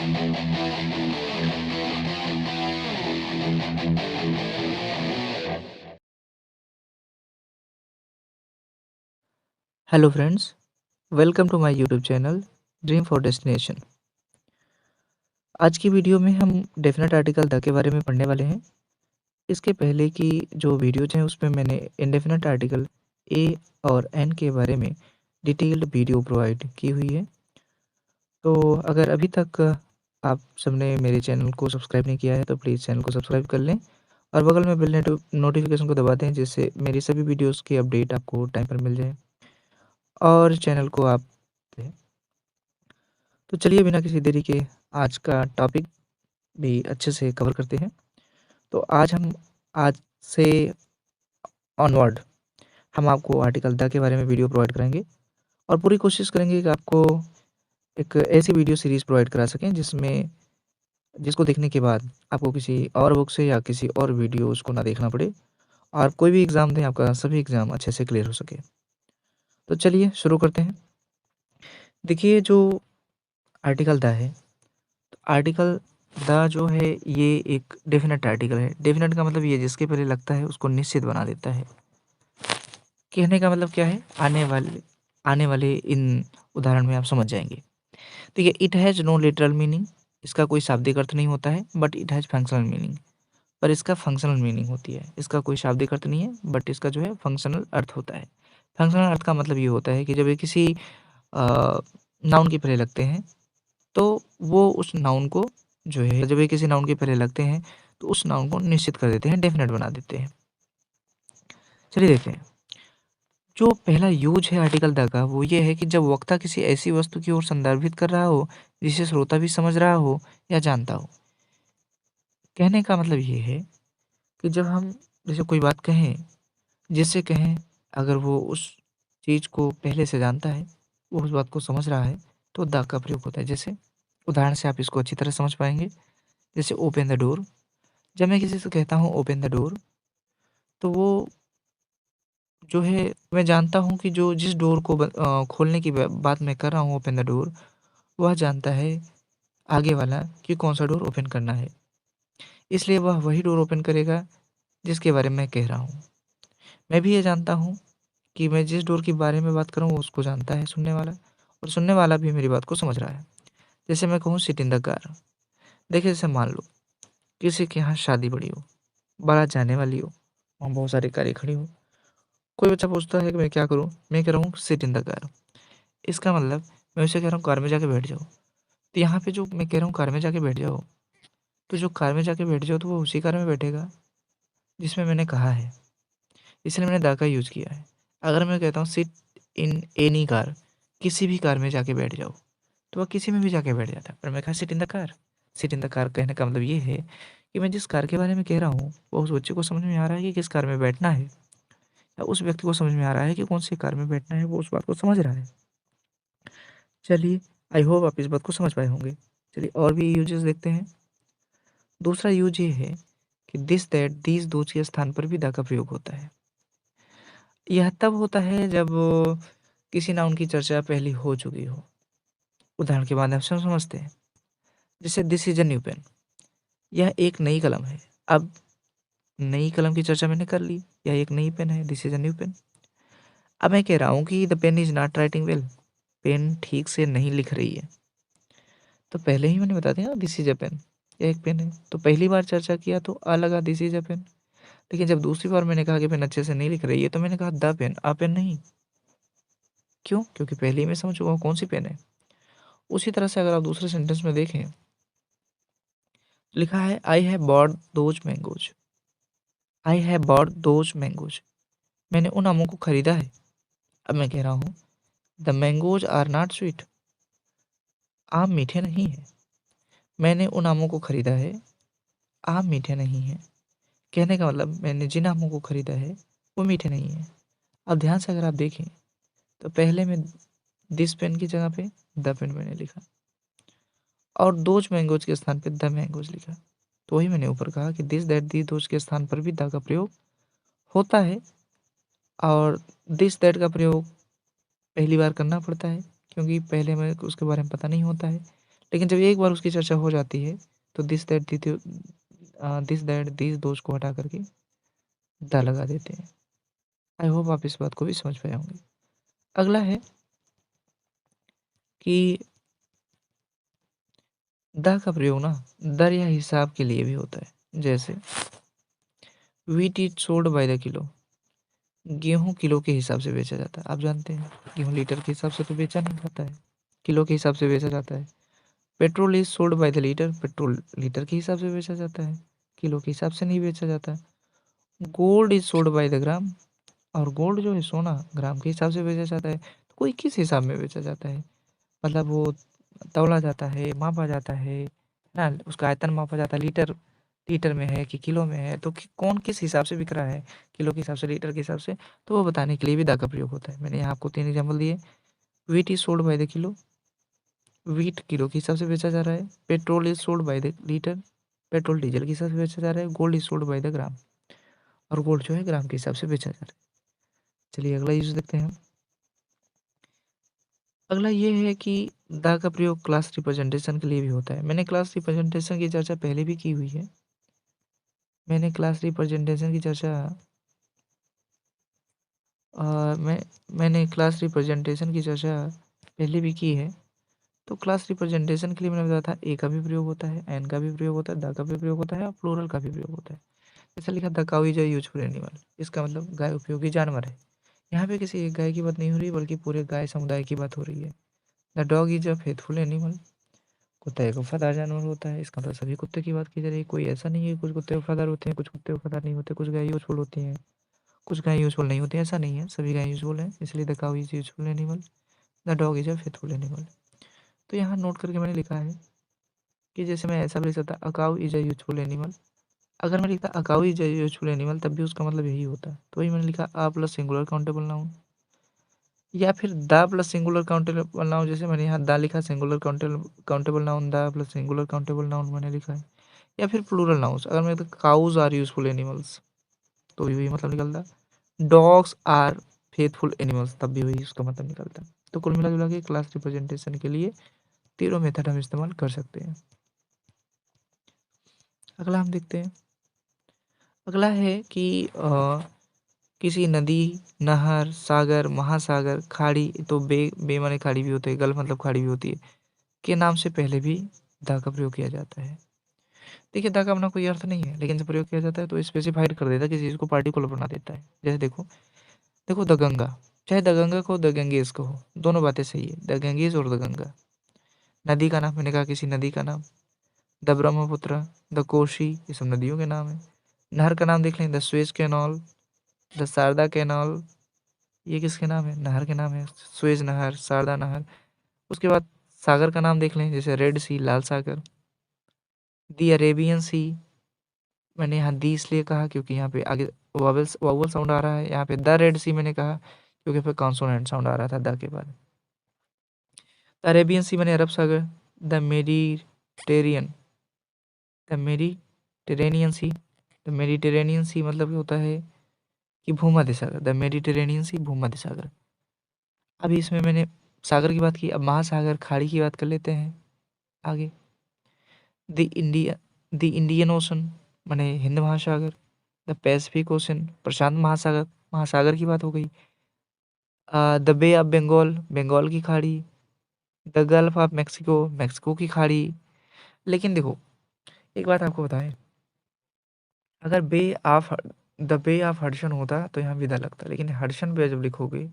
Hello friends, welcome to my YouTube channel dream for destination. आज की video में हम डेफिनेट आर्टिकल द के बारे में पढ़ने वाले हैं। इसके पहले की जो वीडियोज हैं उसमें मैंने इंडेफिनेट आर्टिकल ए और एन के बारे में डिटेल्ड वीडियो प्रोवाइड की हुई है। तो अगर अभी तक आप सबने मेरे चैनल को सब्सक्राइब नहीं किया है तो प्लीज़ चैनल को सब्सक्राइब कर लें और बगल में बेल नोटिफिकेशन को दबा दें, जिससे मेरी सभी वीडियोज़ की अपडेट आपको टाइम पर मिल जाए और चैनल को आप। तो चलिए बिना किसी देरी के आज का टॉपिक भी अच्छे से कवर करते हैं। तो आज से ऑनवर्ड हम आपको आर्टिकल द के बारे में वीडियो प्रोवाइड करेंगे और पूरी कोशिश करेंगे कि आपको एक ऐसी वीडियो सीरीज़ प्रोवाइड करा सकें जिसको देखने के बाद आपको किसी और बुक से या किसी और वीडियो उसको ना देखना पड़े और कोई भी एग्ज़ाम दें आपका सभी एग्ज़ाम अच्छे से क्लियर हो सके। तो चलिए शुरू करते हैं। देखिए, जो आर्टिकल द है, तो आर्टिकल द जो है ये एक डेफिनेट आर्टिकल है। डेफिनेट का मतलब ये जिसके पहले लगता है उसको निश्चित बना देता है। कहने का मतलब क्या है, आने वाले इन उदाहरण में आप समझ जाएंगे। ठीक है, it has no literal meaning, इसका कोई शाब्दिक अर्थ नहीं होता है, but it has functional meaning, पर इसका फंक्शनल मीनिंग होती है। इसका कोई शाब्दिक अर्थ नहीं है, बट इसका जो है फंक्शनल अर्थ होता है। फंक्शनल अर्थ का मतलब ये होता है कि जब ये किसी नाउन के पहले लगते हैं तो वो उस नाउन को जो है, जब ये किसी नाउन के पहले लगते हैं तो उस नाउन को निश्चित कर देते हैं, डेफिनेट बना देते हैं। चलिए देखते हैं। जो पहला यूज है आर्टिकल द का वो ये है कि जब वक्ता किसी ऐसी वस्तु की ओर संदर्भित कर रहा हो जिसे श्रोता भी समझ रहा हो या जानता हो। कहने का मतलब ये है कि जब हम जैसे कोई बात कहें, जिससे कहें, अगर वो उस चीज़ को पहले से जानता है, वो उस बात को समझ रहा है, तो द का प्रयोग होता है। जैसे उदाहरण से आप इसको अच्छी तरह समझ पाएंगे। जैसे ओपन द डोर, जब मैं किसी से कहता हूँ ओपन द डोर, तो वो जो है, मैं जानता हूँ कि जो जिस डोर को खोलने की बात मैं कर रहा हूँ ओपन द डोर, वह जानता है आगे वाला कि कौन सा डोर ओपन करना है, इसलिए वह वही डोर ओपन करेगा जिसके बारे में मैं कह रहा हूँ। मैं भी ये जानता हूँ कि मैं जिस डोर के बारे में बात कर रहा हूँ उसको जानता है सुनने वाला, और सुनने वाला भी मेरी बात को समझ रहा है। जैसे मैं कहूँ सिट इन द कार। देखिए, जैसे मान लो किसी के यहाँ शादी पड़ी हो, बारात जाने वाली हो, वहाँ बहुत सारी कारें खड़ी हो, कोई बच्चा पूछता है कि मैं क्या करूँ, मैं कह रहा हूँ सिट इन द कार। इसका मतलब मैं उसे कह रहा हूँ कार में जाके बैठ जाओ। तो यहाँ पे जो मैं कह रहा हूँ कार में जाके बैठ जाओ, तो जो कार में जाके बैठ जाओ तो वो उसी कार में बैठेगा जिसमें मैंने कहा है, इसलिए मैंने द का यूज़ किया है। अगर मैं कहता हूँ सिट इन एनी कार, किसी भी कार में जाके बैठ जाओ, तो वह किसी में भी जाके बैठ जाता है। पर मैं कहा sit in the car. Sit in the car कहने का मतलब ये है कि मैं जिस कार के बारे में कह रहा हूँ वो उस बच्चे को समझ में आ रहा है कि किस कार में बैठना है, या उस व्यक्ति को समझ में आ रहा है कि कौन सी कार में बैठना है, वो उस बात को समझ रहा है। चलिए, आई होप आप इस बात को समझ पाए होंगे। चलिए और भी यूजेस देखते हैं। दूसरा यूज ये है कि दिस दैट दीज दोज के स्थान पर भी द का प्रयोग होता है। यह तब होता है जब किसी नाउन की चर्चा पहले हो चुकी हो। उदाहरण के बाद आप समझते हैं। जैसे this is a new pen, यह एक नई कलम है। अब नई कलम की चर्चा मैंने कर ली, यह एक नई पेन है, this is a new pen. अब मैं कह रहा हूँ कि the pen is not writing well, pen ठीक से नहीं लिख रही है। तो पहले ही मैंने बता दिया दिस इज अ पेन, यह एक पेन है। तो पहली बार चर्चा किया तो अ लगा दिस इज अ पेन, लेकिन जब दूसरी बार मैंने कहा कि पेन अच्छे से नहीं लिख रही है तो मैंने कहा द पेन, अ पेन नहीं। क्यों? क्योंकि पहले ही मैं समझ चुका हूँ कौन सी पेन है। उसी तरह से अगर आप दूसरे सेंटेंस में देखें, लिखा है I have bought those mangoes. I have bought those mangoes, मैंने उन आमों को खरीदा है। अब मैं कह रहा हूँ the mangoes are not sweet, आम मीठे नहीं है। मैंने उन आमों को खरीदा है, आम मीठे नहीं हैं। कहने का मतलब मैंने जिन आमों को खरीदा है वो मीठे नहीं हैं। अब ध्यान से अगर आप देखें तो पहले में दिस पेन की जगह पे द पेन मैंने लिखा और दोज मैंगोज के स्थान पे द मैंगोज लिखा। तो वही मैंने ऊपर कहा कि दिस दैट दी दोज के स्थान पर भी द का प्रयोग होता है, और दिस दैट का प्रयोग पहली बार करना पड़ता है क्योंकि पहले में उसके बारे में पता नहीं होता है। लेकिन जब एक बार उसकी चर्चा हो जाती है तो दिस दैट दीज दोस्त को हटा करके द लगा देते हैं। आई होप आप इस बात को भी समझ पाए होंगे। अगला है कि द का प्रयोग ना दर या हिसाब के लिए भी होता है। जैसे wheat is sold by the kilo, गेहूं किलो के हिसाब से बेचा जाता है। आप जानते हैं गेहूं लीटर के हिसाब से तो बेचा नहीं जाता है, किलो के हिसाब से बेचा जाता है। Petrol is sold by the litre, petrol litre के हिसाब से बेचा जाता है, किलो के हिसाब से नहीं बेचा जाता है। Gold is sold by the gram, और गोल्ड जो है सोना ग्राम के हिसाब से बेचा जाता है। तो कोई किस हिसाब में बेचा जाता है, मतलब वो तौला जाता है, मापा जाता है ना, उसका आयतन मापा जाता है, लीटर लीटर में है कि किलो में है, तो कौन किस हिसाब से बिक रहा है, किलो के हिसाब से, लीटर के हिसाब से, तो वो बताने के लिए भी दा का प्रयोग होता है। मैंने यहाँ आपको 3 एग्जाम्पल दिए। Wheat is sold by the kilo, wheat kilo के हिसाब से बेचा जा रहा है। Petrol is sold by the litre, petrol diesel के हिसाब से बेचा जा रहा है। Gold is sold by the gram, और गोल्ड जो है ग्राम के हिसाब से बेचा जा रहा है। चलिए अगला यूज देखते हैं। अगला ये है कि द का प्रयोग क्लास रिप्रेजेंटेशन के लिए भी होता है। मैंने क्लास रिप्रेजेंटेशन की चर्चा पहले भी की हुई है। मैंने क्लास रिप्रेजेंटेशन की चर्चा मैंने क्लास रिप्रेजेंटेशन की चर्चा पहले भी की है। तो क्लास रिप्रेजेंटेशन के लिए मैंने बताया था ए का भी प्रयोग होता है, एन का भी प्रयोग होता है, द का भी प्रयोग होता है और प्लूरल का भी प्रयोग होता है। जैसे लिखा the cow is a useful animal, इसका मतलब गाय उपयोगी जानवर है। यहाँ पे किसी एक गाय की बात नहीं हो रही बल्कि पूरे गाय समुदाय की बात हो रही है। The dog is a faithful animal, कुत्ता एक वफादार जानवर होता है। इसका मतलब सभी कुत्ते की बात की जा रही है, कोई ऐसा नहीं है कुछ कुत्ते वफादार होते हैं, कुछ कुत्ते वफादार नहीं होते, कुछ गाय यूजफुल होती हैं, कुछ गाय यूजफुल नहीं होती, ऐसा नहीं है, सभी गाय यूजफुल हैं। इसलिए the cow is useful animal, the dog is a faithful animal. तो यहाँ नोट करके मैंने लिखा है कि जैसे मैं ऐसा भी लिख सकता a cow is a useful animal. अगर मैं लिखता a cow is a useful animal तब भी उसका मतलब यही होता। तो वही मैंने लिखा अ प्लस सिंगुलर काउंटेबल नाउन, या फिर the plus singular countable noun. जैसे मैंने यहाँ द लिखा, singular countable noun, the plus singular countable noun मैंने लिखा है। या फिर प्लूरल नाउन्स, अगर मैं काउज आर यूजफुल एनिमल्स तो भी वही मतलब निकलता। डॉग्स आर फेथफुल एनिमल्स तब भी वही उसका मतलब निकलता। तो कुल मिला जुला के क्लास रिप्रेजेंटेशन के लिए तीनों मेथड हम इस्तेमाल कर सकते हैं। अगला हम देखते हैं। अगला है कि किसी नदी, नहर, सागर, महासागर, खाड़ी, तो बे माने खाड़ी भी होती है, गल्फ मतलब खाड़ी भी होती है, के नाम से पहले भी द का प्रयोग किया जाता है। देखिए द का अपना कोई अर्थ नहीं है, लेकिन जब प्रयोग किया जाता है तो स्पेसिफाइड कर देता है, किसी चीज़ को पार्टिकुलर बना देता है। जैसे देखो देखो द गंगा, चाहे द गंगा को द गंगेज कहो, दोनों बातें सही है, द गंगेज और द गंगा। नदी का नाम, मैंने कहा किसी नदी का नाम, द ब्रह्मपुत्र, द कोशी, ये सब नदियों के नाम है। नहर का नाम देख लें, the Suez canal, the Sharda canal, ये किसके नाम है, नहर के नाम है, स्वेज नहर, शारदा नहर। उसके बाद सागर का नाम देख लें, जैसे रेड सी, लाल सागर, दी अरेबियन सी। मैंने यहाँ दी इसलिए कहा क्योंकि यहाँ पे आगे वावल वावल साउंड आ रहा है। यहाँ पे द रेड सी मैंने कहा क्योंकि फिर कॉन्सोनेंट साउंड आ रहा था द के बाद। द अरेबियन सी मैंने Arab Sagar, the Mediterranean, the Mediterranean Sea, the Mediterranean Sea मतलब ये होता है कि भूमध्य सागर, द मेडिटेरेनियन सी भूमध्य सागर। अभी इसमें मैंने सागर की बात की, अब महासागर खाड़ी की बात कर लेते हैं आगे। द इंडियन ओशन माने हिंद महासागर, द पैसिफिक ओशन प्रशांत महासागर, महासागर की बात हो गई। The bay of Bengal, Bengal की खाड़ी, the gulf of Mexico, Mexico की खाड़ी। लेकिन देखो एक बात आपको बताएं, अगर बे ऑफ हडसन होता तो यहाँ विदा लगता, लेकिन हडसन बे जब लिखोगे,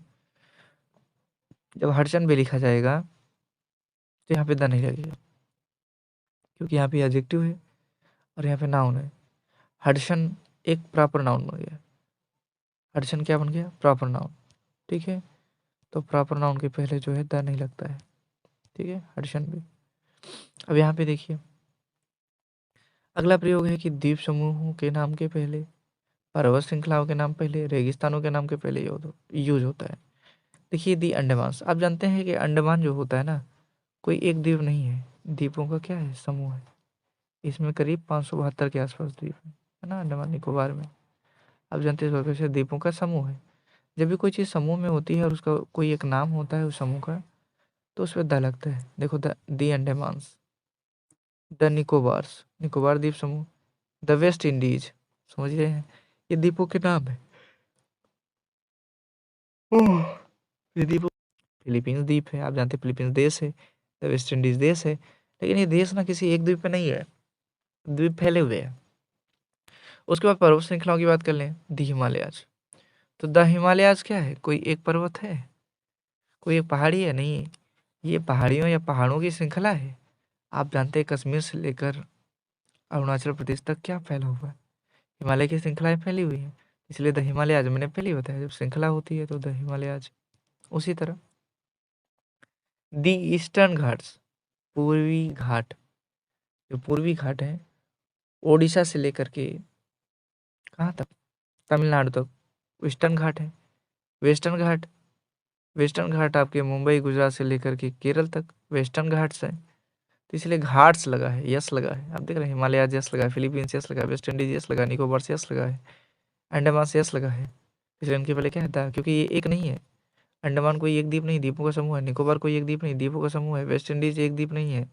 जब हडसन बे लिखा जाएगा तो यहाँ पे द नहीं लगेगा, क्योंकि यहाँ पे एडजेक्टिव है और यहाँ पे नाउन है। हडसन एक प्रॉपर नाउन बन गया, हडसन क्या बन गया, प्रॉपर नाउन। ठीक है, तो प्रॉपर नाउन के पहले जो है द नहीं लगता है। ठीक है, हडसन बे। अब यहाँ पे देखिए अगला प्रयोग है कि द्वीप समूहों के नाम के पहले, पर्वत श्रृंखलाओं के नाम पहले, रेगिस्तानों के नाम के पहले यूज होता है। देखिए दी अंडमान, आप जानते हैं कि अंडमान जो होता है ना, कोई एक द्वीप नहीं है, द्वीपों का क्या है, समूह है। इसमें करीब 572 के आसपास द्वीप है ना अंडमान निकोबार में। आप जानते हैं वैसे द्वीपों का समूह है। जब भी कोई चीज़ समूह में होती है और उसका कोई एक नाम होता है उस समूह का, तो उस पर द लगता है। देखो दी अंडमान्स, द निकोबार्स, निकोबार द्वीप समूह। द वेस्ट इंडीज, समझ रहे हैं, ये द्वीपों के नाम है। ये द्वीप, फिलीपींस द्वीप है, आप जानते हैं फिलीपींस देश है, द वेस्ट इंडीज देश है, लेकिन ये देश ना किसी एक द्वीप पे नहीं है, द्वीप फैले हुए हैं। उसके बाद पर्वत श्रृंखलाओं की बात कर लें, द हिमालयाज। तो द हिमालयाज क्या है, कोई एक पर्वत है, कोई एक पहाड़ी है? नहीं, ये पहाड़ियों या पहाड़ों की श्रृंखला है। आप जानते हैं कश्मीर से लेकर अरुणाचल प्रदेश तक क्या फैला हुआ है, हिमालय की श्रृंखलाएं फैली हुई हैं, इसलिए द हिमालयाज मैंने पहले ही बताया, जब श्रृंखला होती है तो द हिमालयाज। उसी तरह द ईस्टर्न घाट्स, पूर्वी घाट, जो पूर्वी घाट है ओडिशा से लेकर के कहाँ तक, तमिलनाडु तक, ईस्टर्न घाट है। वेस्टर्न घाट, वेस्टर्न घाट आपके मुंबई गुजरात से लेकर के केरल तक वेस्टर्न घाट्स हैं, तो इसलिए घाट्स लगा है, यस लगा है, आप देख रहे हैं, हिमालय यस लगा है, फिलीपींस यस लगा है, वेस्ट इंडीज यस लगा है, निकोबार यस लगा है, अंडमान से यस लगा है, इसलिए इनके पहले क्या था, क्योंकि ये एक नहीं है, अंडमान कोई एक द्वीप नहीं, द्वीपों का समूह है, निकोबार कोई एक द्वीप नहीं, द्वीपों का समूह है, वेस्ट इंडीज एक द्वीप नहीं है,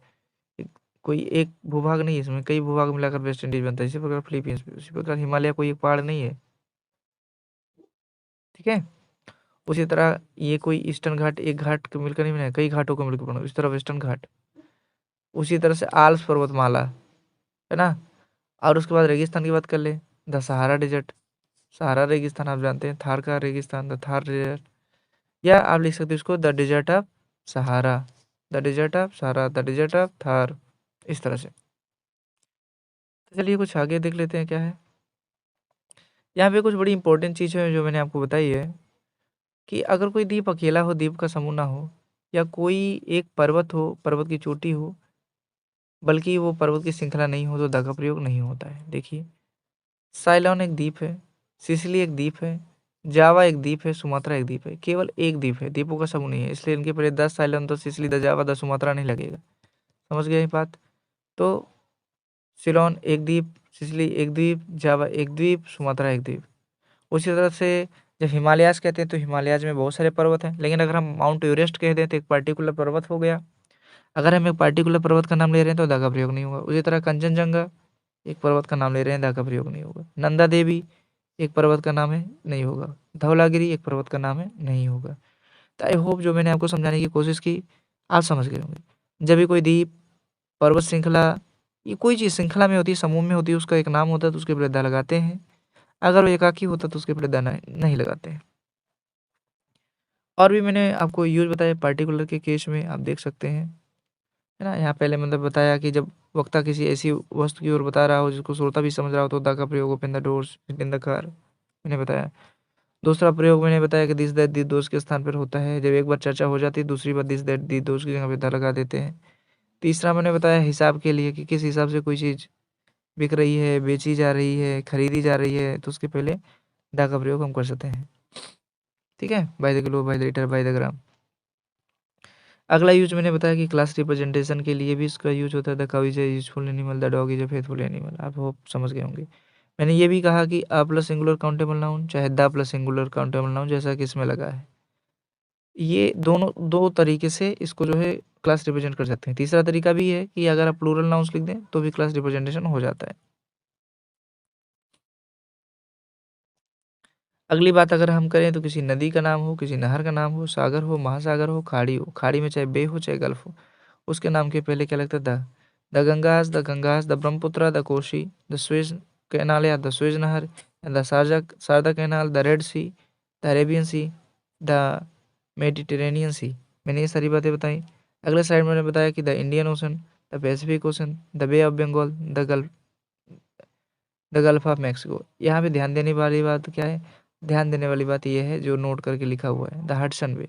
कोई एक भूभाग नहीं है, इसमें कई भूभाग मिलाकर वेस्ट इंडीज बनता है, इसी प्रकार फिलीपींस भी, उसी प्रकार हिमालय कोई एक पहाड़ नहीं है, ठीक है। उसी तरह ये कोई ईस्टर्न घाट एक घाट को मिलकर नहीं बना, कई घाटों को मिलकर बना, इस तरह वेस्टर्न घाट। उसी तरह से आल्प्स पर्वतमाला है ना। और उसके बाद रेगिस्तान की बात कर ले, द सहारा डेजर्ट, सहारा रेगिस्तान आप जानते हैं, थार का रेगिस्तान, द थार डेजर्ट, या आप लिख सकते हो इसको the desert of Sahara, the desert of Sahara, the desert of Thar, इस तरह से। तो चलिए कुछ आगे देख लेते हैं क्या है। यहाँ पे कुछ बड़ी इंपॉर्टेंट चीज़ें हैं जो मैंने आपको बताई है, कि अगर कोई द्वीप अकेला हो, द्वीप का समूह ना हो, या कोई एक पर्वत हो, पर्वत की चोटी हो, बल्कि वो पर्वत की श्रृंखला नहीं हो, तो द का प्रयोग नहीं होता है। देखिए, साइलॉन एक द्वीप है, सिसिली एक द्वीप है, जावा एक द्वीप है, सुमात्रा एक द्वीप है, केवल एक द्वीप है, द्वीपों का समूह नहीं है, इसलिए इनके पहले 10 साइलॉन, तो Sicily, the Java, the Sumatra नहीं लगेगा। समझ गए ये बात। तो सिलोन एक द्वीप, सिसिली एक द्वीप, जावा एक द्वीप, सुमात्रा एक द्वीप। उसी तरह से जब हिमालयाज कहते हैं तो हिमालयाज में बहुत सारे पर्वत हैं, लेकिन अगर हम माउंट एवरेस्ट कह दें तो एक पर्टिकुलर पर्वत हो गया, अगर हम एक पर्टिकुलर पर्वत का नाम ले रहे हैं तो द का प्रयोग नहीं होगा। उसी तरह कंचनजंगा एक पर्वत का नाम ले रहे हैं, द का प्रयोग नहीं होगा। नंदा देवी एक पर्वत का नाम है, नहीं होगा। धवलागिरी एक पर्वत का नाम है, नहीं होगा। तो आई होप जो मैंने आपको समझाने की कोशिश की आप समझ गए होंगे। जब भी कोई द्वीप, पर्वत श्रृंखला, ये कोई चीज़ श्रृंखला में होती है, समूह में होती है, उसका एक नाम होता है तो उसके पहले द लगाते हैं, अगर वो एकाकी होता तो उसके पहले द नहीं लगाते हैं। और भी मैंने आपको यूज बताया पार्टिकुलर के केस में, आप देख सकते हैं, है ना। यहाँ पहले मतलब बताया कि जब वक्ता किसी ऐसी वस्तु की ओर बता रहा हो जिसको श्रोता भी समझ रहा हो तो द का प्रयोग open the doors, in the car, मैंने बताया। दूसरा प्रयोग मैंने बताया कि दिस दैट, दी दोस्त के स्थान पर होता है, जब एक बार चर्चा हो जाती है दूसरी बार दिस दैट, दी दोस्त की जगह पे द लगा देते हैं। तीसरा मैंने बताया हिसाब के लिए, कि किस हिसाब से कोई चीज़ बिक रही है, बेची जा रही है, खरीदी जा रही है, तो उसके पहले द का प्रयोग हम कर सकते हैं, ठीक है। By the kilo, by the litre, by the gram. अगला यूज मैंने बताया कि क्लास रिप्रेजेंटेशन के लिए भी इसका यूज होता है, the cow is a useful animal, the dog is a faithful animal, आप होप समझ गए होंगे। मैंने ये भी कहा कि अ प्लस सिंगुलर काउंटेबल नाउन चाहे the plus singular countable noun, जैसा कि इसमें लगा है, ये दोनों दो तरीके से इसको जो है क्लास रिप्रेजेंट कर सकते हैं। तीसरा तरीका भी है कि अगर आप प्लूरल नाउन्स लिख दें तो भी क्लास रिप्रेजेंटेशन हो जाता है। अगली बात अगर हम करें तो किसी नदी का नाम हो, किसी नहर का नाम हो, सागर हो, महासागर हो, खाड़ी हो, खाड़ी में चाहे बे हो चाहे गल्फ हो, उसके नाम के पहले क्या लगता है the Ganges, the Ganges, the Brahmaputra, the Koshi, the Suez Canal या द स्वेज नहर, the Sharda Canal, the Red Sea, the Arabian Sea, the Mediterranean Sea. मैंने ये सारी बातें बताई। अगले साइड मैंने बताया कि the Indian ocean, the Pacific ocean, the bay of Bengal, the gulf of Mexico. यहाँ पे ध्यान देने वाली बात क्या है, ध्यान देने वाली बात यह है जो नोट करके लिखा हुआ है, द हडसन वे,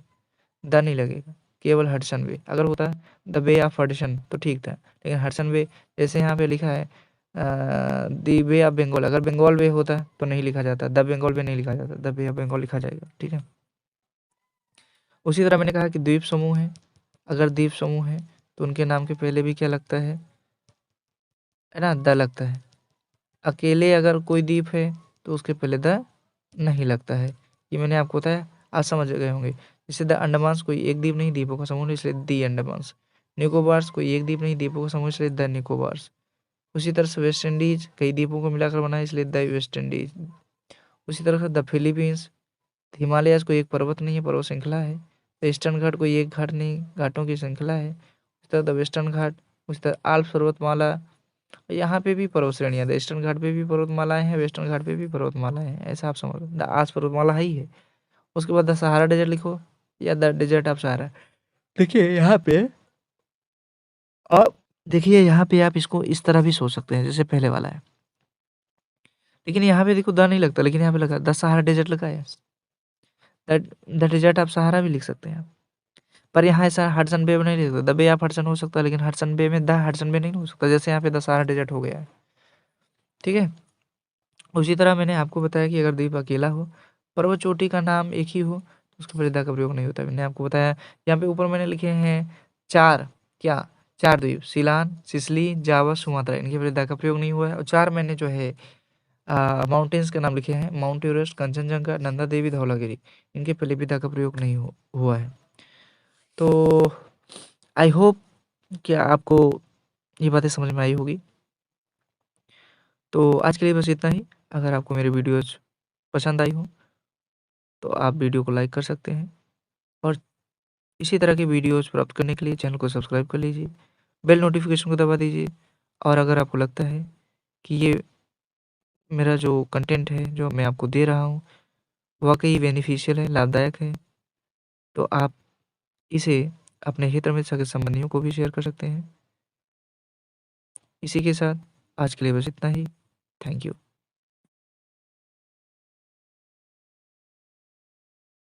द नहीं लगेगा, केवल हडसन वे। अगर होता द बे ऑफ हडसन तो ठीक था, लेकिन हडसन वे जैसे यहाँ पे लिखा है द बे ऑफ बंगाल, अगर बंगाल वे होता तो नहीं लिखा जाता, द बंगाल वे नहीं लिखा जाता, द बे ऑफ बंगाल लिखा जाएगा, ठीक है। उसी तरह मैंने कहा कि द्वीप समूह है, अगर द्वीप समूह है तो उनके नाम के पहले भी क्या लगता है ना, द लगता है। अकेले अगर कोई द्वीप है तो उसके पहले द नहीं लगता है, ये मैंने आपको बताया, आप समझ गए होंगे। जैसे द अंडमान्स कोई एक द्वीप नहीं, द्वीपों का समूह नहीं, इसलिए दी अंडमान्स। निकोबार्स कोई एक द्वीप नहीं, द्वीपों का समूह इसलिए द निकोबार्स। उसी तरह से वेस्ट इंडीज कई द्वीपों को मिलाकर बना है इसलिए द वेस्ट इंडीज। उसी तरह से द फिलीपींस, हिमालयाज कोई एक पर्वत नहीं है, पर्वत श्रृंखला है। द ईस्टर्न घाट कोई एक घाट नहीं, घाटों की श्रृंखला है। उसी तरह द वेस्टर्न घाट, उसी तरह आल्प्स पर्वतमाला, यहाँ पे भी पर्वत श्रेणियाँ, द ईस्टर्न घाट पे भी पर्वतमालाएं हैं, वेस्टर्न घाट पे भी पर्वतमालाएं हैं, ऐसा आप समझ लो। द आल्प्स पर्वतमाला है ही है। उसके बाद द सहारा डेजर्ट लिखो या द डेजर्ट ऑफ सहारा। देखिए यहाँ पे आप देखिए यहाँ पे आप इसको इस तरह भी सोच सकते हैं जैसे पहले वाला है, लेकिन यहाँ पे देखो द नहीं लगता, लेकिन यहाँ पे लगा द सहारा डेजर्ट लगा है। द डेजर्ट ऑफ सहारा भी लिख सकते हैं आप, पर यहाँ ऐसा हडसन बे नहीं लिख सकते। द बे ऑफ हडसन हो सकता है, लेकिन हडसन बे में द हडसन बे नहीं हो सकता, जैसे यहाँ पे द सहारा डेजर्ट हो गया है। ठीक है। उसी तरह मैंने आपको बताया कि अगर द्वीप अकेला हो, पर्वत चोटी का नाम एक ही हो, तो उसके पर द का प्रयोग नहीं होता। मैंने आपको बताया यहाँ पे ऊपर मैंने लिखे हैं 4 क्या 4 द्वीप, सीलान, सिसिली, जावा, सुमात्रा, इनके पर द का प्रयोग नहीं हुआ है। और 4 मैंने जो है माउंटेन्स के नाम लिखे हैं, माउंट एवरेस्ट, कंचनजंगा, नंदा देवी, धौलागिरी, इनके पहले भी द का प्रयोग नहीं हुआ है। तो आई होप कि आपको ये बातें समझ में आई होगी। तो आज के लिए बस इतना ही। अगर आपको मेरी वीडियोज पसंद आई हो तो आप वीडियो को लाइक कर सकते हैं, और इसी तरह की वीडियोज प्राप्त करने के लिए चैनल को सब्सक्राइब कर लीजिए, बेल नोटिफिकेशन को दबा दीजिए। और अगर आपको लगता है कि ये मेरा जो कंटेंट है जो मैं आपको दे रहा हूँ वाकई बेनिफिशियल है, लाभदायक है, तो आप इसे अपने हित में सगे संबंधियों को भी शेयर कर सकते हैं। इसी के साथ आज के लिए बस इतना ही। Thank you.